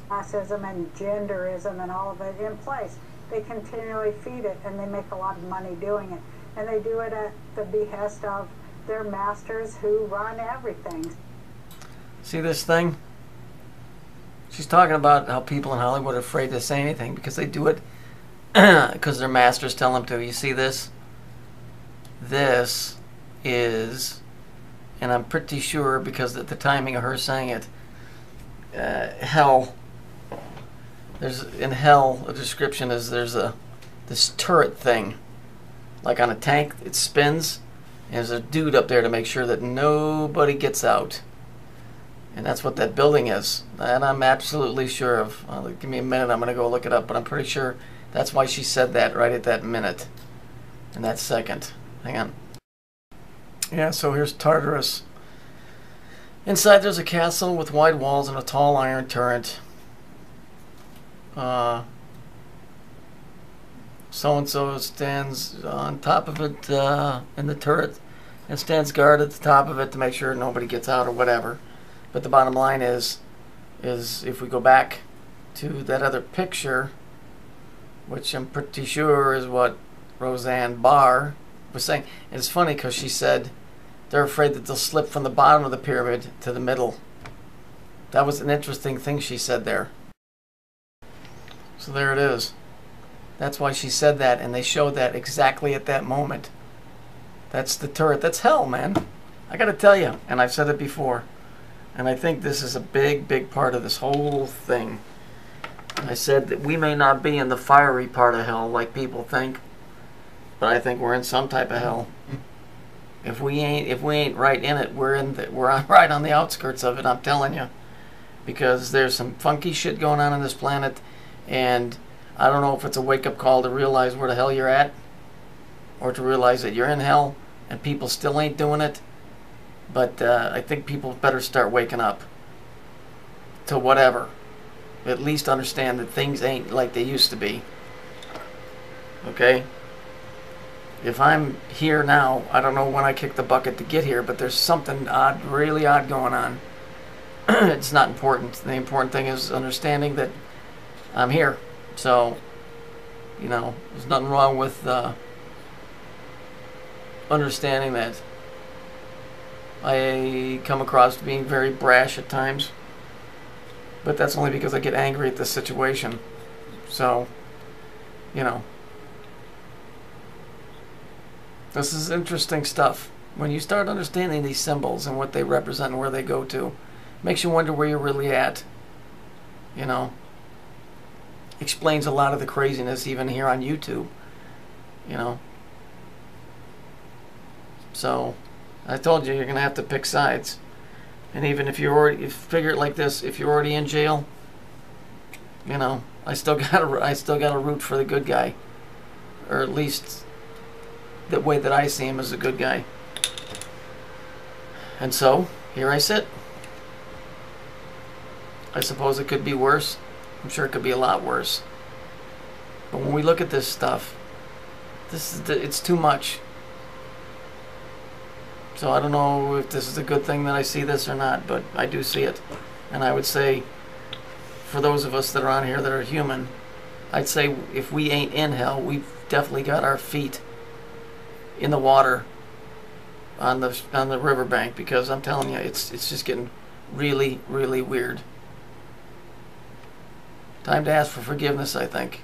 classism and genderism and all of it in place. They continually feed it, and they make a lot of money doing it. And they do it at the behest of their masters who run everything. See this thing? She's talking about how people in Hollywood are afraid to say anything because they do it because their masters tell them to. You see this? This is, and I'm pretty sure because of the timing of her saying it, hell. There's in hell a description is there's this turret thing, like on a tank. It spins, and there's a dude up there to make sure that nobody gets out. And that's what that building is. And I'm absolutely sure of. Give me a minute, I'm going to go look it up. But I'm pretty sure that's why she said that right at that minute. In that second. Hang on. Yeah, so here's Tartarus. Inside there's a castle with wide walls and a tall iron turret. So-and-so stands on top of it in the turret and stands guard at the top of it to make sure nobody gets out or whatever. But the bottom line is if we go back to that other picture, which I'm pretty sure is what Roseanne Barr was saying. And it's funny because she said they're afraid that they'll slip from the bottom of the pyramid to the middle. That was an interesting thing she said there. So there it is. That's why she said that, and they showed that exactly at that moment. That's the turret. That's hell, man. I gotta tell you, and I've said it before, and I think this is a big, big part of this whole thing. I said that we may not be in the fiery part of hell like people think, but I think we're in some type of hell. If we ain't right in it, we're right on the outskirts of it. I'm telling you, because there's some funky shit going on this planet, and I don't know if it's a wake-up call to realize where the hell you're at, or to realize that you're in hell, and people still ain't doing it. But I think people better start waking up to whatever. At least understand that things ain't like they used to be. Okay? If I'm here now, I don't know when I kicked the bucket to get here, but there's something odd, really odd going on. It's not important. The important thing is understanding that I'm here. So, you know, there's nothing wrong with understanding that I come across being very brash at times. But that's only because I get angry at this situation. So, you know. This is interesting stuff. When you start understanding these symbols and what they represent and where they go to, it makes you wonder where you're really at. You know. Explains a lot of the craziness even here on YouTube. You know. So, I told you, you're going to have to pick sides. And even if you're already, if figure it like this, if you're already in jail, you know, I still got to root for the good guy, or at least the way that I see him as a good guy. And so here I sit. I suppose it could be worse. I'm sure it could be a lot worse. But when we look at this stuff, it's too much. So I don't know if this is a good thing that I see this or not, but I do see it. And I would say, for those of us that are on here that are human, I'd say if we ain't in hell, we've definitely got our feet in the water on the riverbank, because I'm telling you, it's just getting really, really weird. Time to ask for forgiveness, I think.